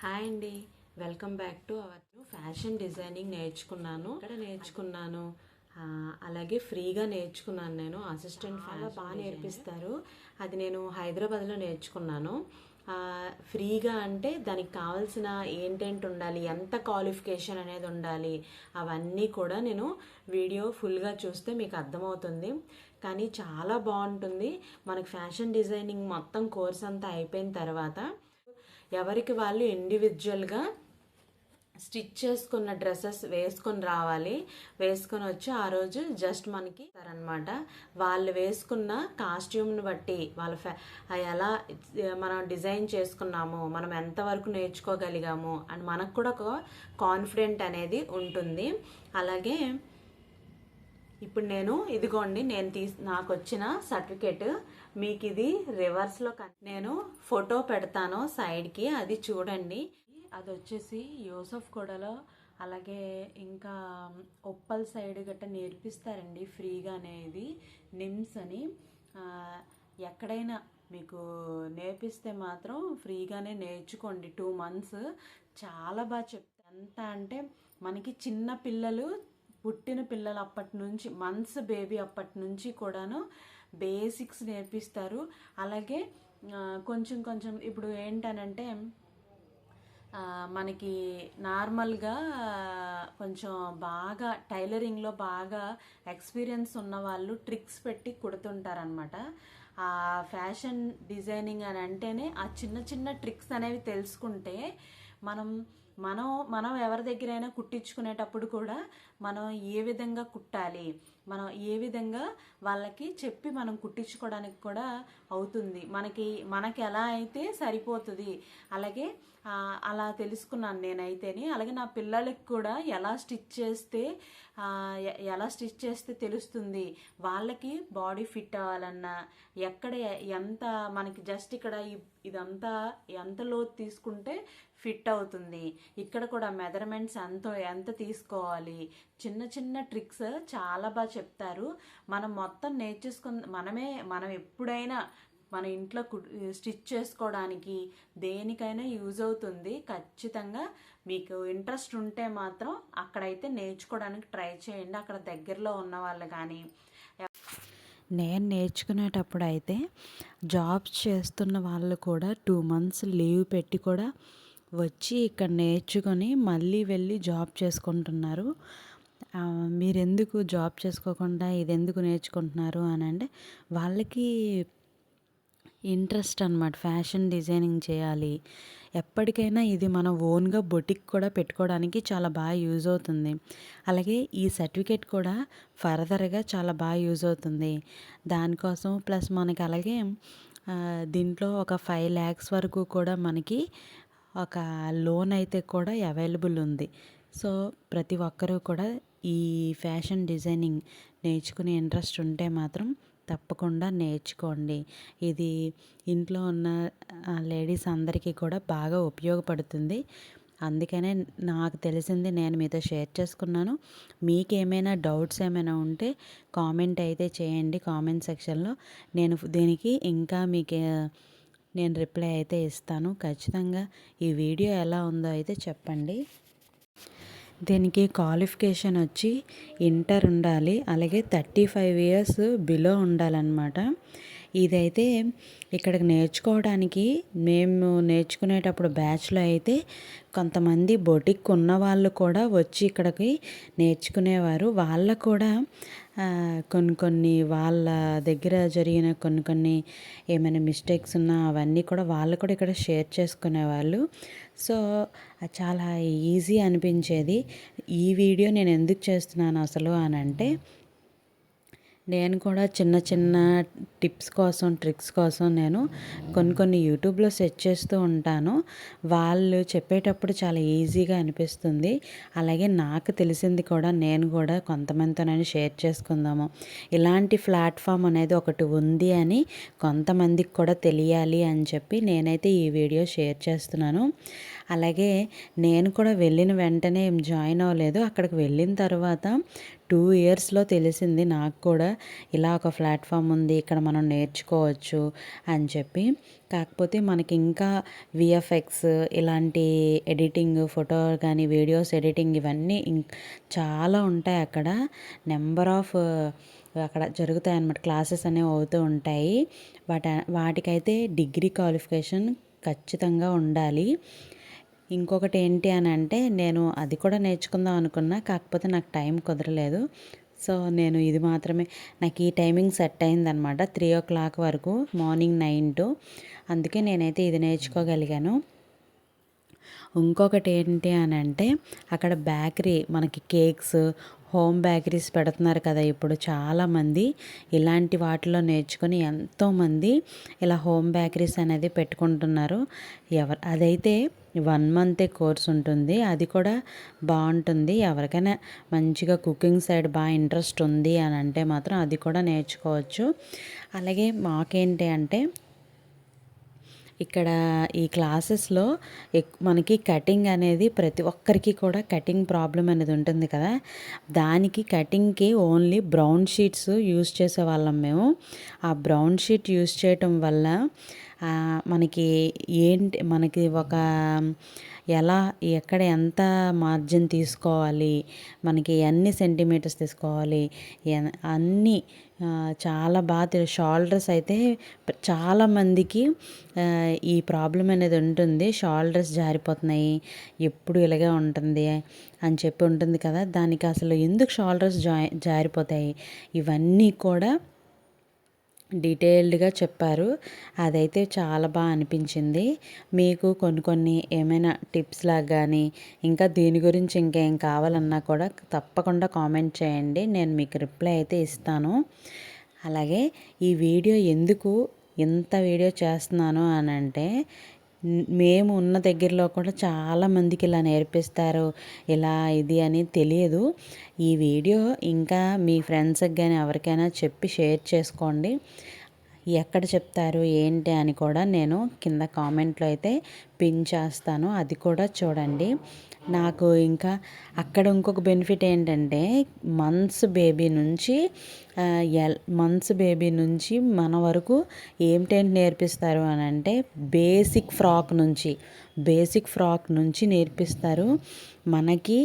Hi అండి, welcome back to our fashion designing నేర్చుకున్నాను. ఇక్కడ నేర్చుకున్నాను, అలాగే ఫ్రీగా నేర్చుకున్నాను. నేను అసిస్టెంట్ చాలా బాగా నేర్పిస్తారు. అది నేను హైదరాబాద్లో నేర్చుకున్నాను. ఫ్రీగా అంటే దానికి కావాల్సిన ఏంటేంటి ఉండాలి, ఎంత క్వాలిఫికేషన్ అనేది ఉండాలి, అవన్నీ కూడా నేను వీడియో ఫుల్గా చూస్తే మీకు అర్థమవుతుంది. కానీ చాలా బాగుంటుంది. మనకి ఫ్యాషన్ డిజైనింగ్ మొత్తం కోర్స్ అంతా అయిపోయిన తర్వాత ఎవరికి వాళ్ళు ఇండివిజువల్గా స్టిచ్ చేసుకున్న డ్రెస్సెస్ వేసుకొని రావాలి. వేసుకొని వచ్చి ఆ రోజు జస్ట్ మనకి అనమాట వాళ్ళు వేసుకున్న కాస్ట్యూమ్ని బట్టి ఎలా మనం డిజైన్ చేసుకున్నాము, మనం ఎంతవరకు నేర్చుకోగలిగాము అని మనకు కూడా ఒక కాన్ఫిడెంట్ అనేది ఉంటుంది. అలాగే ఇప్పుడు నేను ఇదిగోండి, నాకు వచ్చిన సర్టిఫికేట్ మీకు ఇది రివర్స్లో నేను ఫోటో పెడతాను సైడ్కి, అది చూడండి. అది వచ్చేసి యూసఫ్ కోడలో అలాగే ఇంకా ఉప్పల్ సైడ్ గట్రా నేర్పిస్తారండి ఫ్రీగా అనేది. నిమ్స్ అని ఎక్కడైనా మీకు నేర్పిస్తే మాత్రం ఫ్రీగానే నేర్చుకోండి. 2 months చాలా బాగా చెప్తారు. ఎంత అంటే మనకి చిన్న పిల్లలు, పుట్టిన పిల్లలు అప్పటి నుంచి, మంత్స్ బేబీ అప్పటి నుంచి కూడాను బేసిక్స్ నేర్పిస్తారు. అలాగే కొంచెం కొంచెం ఇప్పుడు ఏంటనంటే మనకి నార్మల్గా కొంచెం బాగా టైలరింగ్లో బాగా ఎక్స్పీరియన్స్ ఉన్న వాళ్ళు ట్రిక్స్ పెట్టి కుడుతుంటారనమాట. ఆ ఫ్యాషన్ డిజైనింగ్ అని అంటేనే ఆ చిన్న చిన్న ట్రిక్స్ అనేవి తెలుసుకుంటే మనం మనం మనం ఎవరి దగ్గరైనా కుట్టించుకునేటప్పుడు కూడా మనం ఏ విధంగా కుట్టాలి, మనం ఏ విధంగా వాళ్ళకి చెప్పి మనం కుట్టించుకోవడానికి కూడా అవుతుంది. మనకి ఎలా అయితే సరిపోతుంది. అలాగే అలా తెలుసుకున్నాను నేనైతేని. అలాగే నా పిల్లలకి కూడా ఎలా స్టిచ్ చేస్తే తెలుస్తుంది వాళ్ళకి బాడీ ఫిట్ అవ్వాలన్నా, ఎక్కడ ఎంత మనకి జస్ట్ ఇక్కడ ఇదంతా ఎంత లోతు తీసుకుంటే ఫిట్ అవుతుంది, ఇక్కడ కూడా మెజర్మెంట్స్ ఎంత తీసుకోవాలి, చిన్న చిన్న ట్రిక్స్ చాలా బాగా చెప్తారు. మనం మొత్తం మనం ఎప్పుడైనా మన ఇంట్లో స్టిచ్ చేసుకోవడానికి దేనికైనా యూజ్ అవుతుంది. ఖచ్చితంగా మీకు ఇంట్రెస్ట్ ఉంటే మాత్రం అక్కడైతే నేర్చుకోవడానికి ట్రై చేయండి, అక్కడ దగ్గరలో ఉన్న వాళ్ళు. కానీ నేను నేర్చుకునేటప్పుడు అయితే జాబ్స్ చేస్తున్న వాళ్ళు కూడా 2 months లీవ్ పెట్టి కూడా వచ్చి ఇక్కడ నేర్చుకొని మళ్ళీ వెళ్ళి జాబ్ చేసుకుంటున్నారు. మీరెందుకు జాబ్ చేసుకోకుండా ఇదెందుకు నేర్చుకుంటున్నారు అని అంటే వాళ్ళకి ఇంట్రెస్ట్ అనమాట. ఫ్యాషన్ డిజైనింగ్ చేయాలి, ఎప్పటికైనా ఇది మన ఓన్గా బొటిక్ కూడా పెట్టుకోవడానికి చాలా బాగా యూజ్ అవుతుంది. అలాగే ఈ సర్టిఫికేట్ కూడా ఫర్దర్గా చాలా బాగా యూజ్ అవుతుంది దానికోసం. ప్లస్ మనకి అలాగే దీంట్లో ఒక 5 lakhs వరకు కూడా మనకి ఒక లోన్ అయితే కూడా అవైలబుల్ ఉంది. సో ప్రతి ఒక్కరూ కూడా ఈ ఫ్యాషన్ డిజైనింగ్ నేర్చుకునే ఇంట్రెస్ట్ ఉంటే మాత్రం తప్పకుండా నేర్చుకోండి. ఇది ఇంట్లో ఉన్న లేడీస్ అందరికీ కూడా బాగా ఉపయోగపడుతుంది. అందుకనే నాకు తెలిసింది నేను మీతో షేర్ చేసుకున్నాను. మీకేమైనా డౌట్స్ ఏమైనా ఉంటే కామెంట్ అయితే చేయండి కామెంట్ సెక్షన్లో. దీనికి ఇంకా నేను రిప్లై అయితే ఇస్తాను. ఖచ్చితంగా ఈ వీడియో ఎలా ఉందో అయితే చెప్పండి. దీనికి క్వాలిఫికేషన్ వచ్చి ఇంటర్ ఉండాలి, అలాగే 35 years బిలో ఉండాలన్నమాట. ఇదైతే ఇక్కడికి నేర్చుకోవడానికి మేము నేర్చుకునేటప్పుడు బ్యాచ్లో అయితే కొంతమంది బొటిక్ ఉన్న వాళ్ళు కూడా వచ్చి ఇక్కడికి నేర్చుకునేవారు. వాళ్ళకు కూడా కొన్ని వాళ్ళ దగ్గర జరిగిన కొన్ని ఏమైనా మిస్టేక్స్ ఉన్నా అవన్నీ కూడా వాళ్ళు కూడా ఇక్కడ షేర్ చేసుకునేవాళ్ళు. సో చాలా ఈజీ అనిపించేది. ఈ వీడియో నేను ఎందుకు చేస్తున్నాను అసలు అని అంటే, నేను కూడా చిన్న చిన్న టిప్స్ కోసం, ట్రిక్స్ కోసం నేను కొన్ని యూట్యూబ్లో సెర్చ్ చేస్తూ ఉంటాను. వాళ్ళు చెప్పేటప్పుడు చాలా ఈజీగా అనిపిస్తుంది. అలాగే నాకు తెలిసింది కూడా నేను కూడా కొంతమందితోనైనా షేర్ చేసుకుందాము, ఇలాంటి ప్లాట్ఫామ్ అనేది ఒకటి ఉంది అని కొంతమందికి కూడా తెలియాలి అని చెప్పి నేనైతే ఈ వీడియో షేర్ చేస్తున్నాను. అలాగే నేను కూడా వెళ్ళిన వెంటనే జాయిన్ అవ్వలేదు. అక్కడికి వెళ్ళిన తర్వాత 2 ఇయర్స్‌లో తెలిసింది నాకు కూడా ఇలా ఒక ప్లాట్‌ఫామ్ ఉంది. ఇక్కడ మనం నేర్చుకోవచ్చు అని చెప్పి. కాకపోతే మనకి ఇంకా వీఎఫ్ఎక్స్ ఇలాంటి ఎడిటింగ్ ఫోటో కానీ, వీడియోస్ ఎడిటింగ్ ఇవన్నీ చాలా ఉంటాయి అక్కడ. నెంబర్ ఆఫ్ అక్కడ జరుగుతాయన్నమాట. క్లాసెస్ అనేవి అవుతూ ఉంటాయి. వాటికైతే డిగ్రీ క్వాలిఫికేషన్ ఖచ్చితంగా ఉండాలి. ఇంకొకటి ఏంటి అని అంటే నేను అది కూడా నేర్చుకుందాం అనుకున్నా. కాకపోతే నాకు టైం కుదరలేదు. సో నేను ఇది మాత్రమే నాకు ఈ టైమింగ్ సెట్ అయిందనమాట. 3:00 వరకు మార్నింగ్ 9 to. అందుకే నేనైతే ఇది నేర్చుకోగలిగాను. ఇంకొకటి ఏంటి అని అంటే అక్కడ బేకరీ మనకి కేక్స్ హోమ్ బేకరీస్ పెడుతున్నారు కదా ఇప్పుడు చాలామంది. ఇలాంటి వాటిలో నేర్చుకొని ఎంతోమంది ఇలా హోమ్ బేకరీస్ అనేది పెట్టుకుంటున్నారు. అదైతే 1 month కోర్స్ ఉంటుంది. అది కూడా బాగుంటుంది. ఎవరికైనా మంచిగా కుకింగ్ సైడ్ బాగా ఇంట్రెస్ట్ ఉంది అని అంటే మాత్రం అది కూడా నేర్చుకోవచ్చు. అలాగే మాకేంటి అంటే ఇక్కడ ఈ క్లాసెస్లో మనకి కటింగ్ అనేది ప్రతి ఒక్కరికి కూడా కటింగ్ ప్రాబ్లం అనేది ఉంటుంది కదా. దానికి కటింగ్కి ఓన్లీ బ్రౌన్ షీట్స్ యూస్ చేసేవాళ్ళం మేము. ఆ బ్రౌన్ షీట్ యూస్ చేయటం వల్ల మనకి ఒక ఎలా ఎక్కడ ఎంత మార్జిన్ తీసుకోవాలి, మనకి ఎన్ని సెంటీమీటర్స్ తీసుకోవాలి, అన్నీ చాలా బాగా షోల్డర్స్ అయితే చాలామందికి ఈ ప్రాబ్లం అనేది ఉంటుంది. షోల్డర్స్ జారిపోతున్నాయి, ఎప్పుడు ఇలాగే ఉంటుంది అని చెప్పి ఉంటుంది కదా. దానికి అసలు ఎందుకు షోల్డర్స్ జారిపోతాయి ఇవన్నీ కూడా డీటెయిల్డ్గా చెప్పారు. అదైతే చాలా బాగా అనిపించింది. మీకు కొన్ని ఏమైనా టిప్స్ లాగా కానీ ఇంకా దీని గురించి ఇంకేం కావాలన్నా కూడా తప్పకుండా కామెంట్ చేయండి. నేను మీకు రిప్లై అయితే ఇస్తాను. అలాగే ఈ వీడియో ఎందుకు ఇంత వీడియో చేస్తున్నాను అని అంటే మేము ఉన్న దగ్గరలో కూడా చాలామందికి ఇలా నేర్పిస్తారు, ఇలా ఇది అని తెలియదు. ఈ వీడియో ఇంకా మీ ఫ్రెండ్స్కి కానీ ఎవరికైనా చెప్పి షేర్ చేసుకోండి. ఎక్కడ చెప్తారు ఏంటి అని కూడా నేను కింద కామెంట్లో అయితే పిన్ చేస్తాను. అది కూడా చూడండి. నాకు ఇంకా అక్కడ ఇంకొక బెనిఫిట్ ఏంటంటే మంత్స్ బేబీ నుంచి మన వరకు ఏంటేంటి నేర్పిస్తారు అని అంటే బేసిక్ ఫ్రాక్ నుంచి నేర్పిస్తారు మనకి.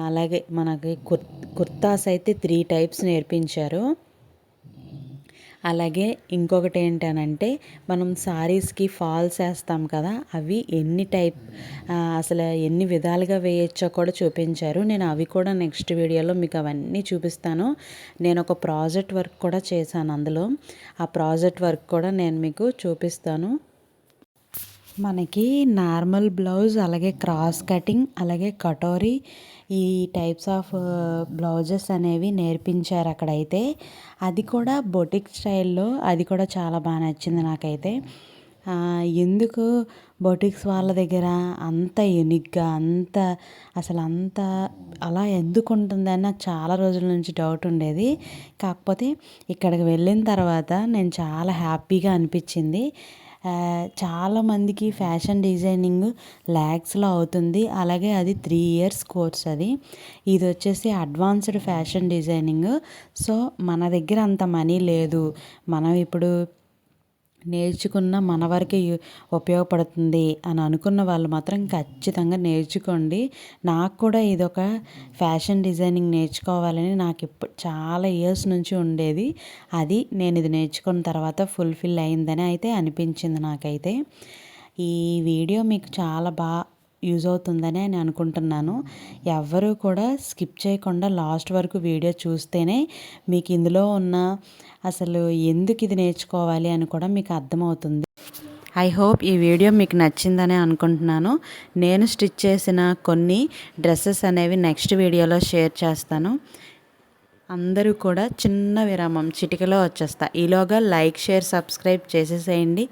అలాగే మనకి కుర్తాస్ అయితే 3 types నేర్పించారు. అలాగే ఇంకొకటి ఏంటనంటే మనం సారీస్కి ఫాల్స్ వేస్తాం కదా, అవి అసలు ఎన్ని విధాలుగా వేయచ్చో కూడా చూపించారు. నేను అవి కూడా నెక్స్ట్ వీడియోలో మీకు అవన్నీ చూపిస్తాను. నేను ఒక ప్రాజెక్ట్ వర్క్ కూడా చేశాను అందులో. ఆ ప్రాజెక్ట్ వర్క్ కూడా నేను మీకు చూపిస్తాను. మనకి నార్మల్ బ్లౌజ్, అలాగే క్రాస్ కటింగ్, అలాగే కటోరీ ఈ టైప్స్ ఆఫ్ బ్లౌజెస్ అనేవి నేర్పించారు అక్కడైతే. అది కూడా బొటిక్ స్టైల్లో, అది కూడా చాలా బాగా నచ్చింది నాకైతే. ఎందుకు బొటిక్స్ వాళ్ళ దగ్గర అంత యూనిక్గా అంత అలా ఎందుకు ఉంటుందని నాకు చాలా రోజుల నుంచి డౌట్ ఉండేది. కాకపోతే ఇక్కడికి వెళ్ళిన తర్వాత నేను చాలా హ్యాపీగా అనిపించింది. చాలామందికి ఫ్యాషన్ డిజైనింగ్ ల్యాక్స్లో అవుతుంది. అలాగే అది 3 years కోర్స్. ఇది వచ్చేసి అడ్వాన్స్డ్ ఫ్యాషన్ డిజైనింగ్. సో మన దగ్గర అంత మనీ లేదు, మనం ఇప్పుడు నేర్చుకున్న మన వరకే ఉపయోగపడుతుంది అని అనుకున్న వాళ్ళు మాత్రం ఖచ్చితంగా నేర్చుకోండి. నాకు కూడా ఇదొక ఫ్యాషన్ డిజైనింగ్ నేర్చుకోవాలని నాకు ఇప్పుడు చాలా ఇయర్స్ నుంచి ఉండేది. అది నేను ఇది నేర్చుకున్న తర్వాత ఫుల్ఫిల్ అయిందని అయితే అనిపించింది నాకైతే. ఈ వీడియో మీకు చాలా బాగా యూజ్ అవుతుందని నేను అనుకుంటున్నాను. ఎవ్వరూ కూడా స్కిప్ చేయకుండా లాస్ట్ వరకు వీడియో చూస్తేనే మీకు ఇందులో ఉన్న అసలు ఎందుకు ఇది నేర్చుకోవాలి అని కూడా మీకు అర్థమవుతుంది. ఐ హోప్ ఈ వీడియో మీకు నచ్చిందని అనుకుంటున్నాను. నేను స్టిచ్ చేసిన కొన్ని డ్రెస్సెస్ అనేవి నెక్స్ట్ వీడియోలో షేర్ చేస్తాను. అందరూ కూడా చిన్న విరామం, చిటికలో వచ్చేస్తా. ఈలోగా లైక్, షేర్, సబ్స్క్రైబ్ చేసేసేయండి.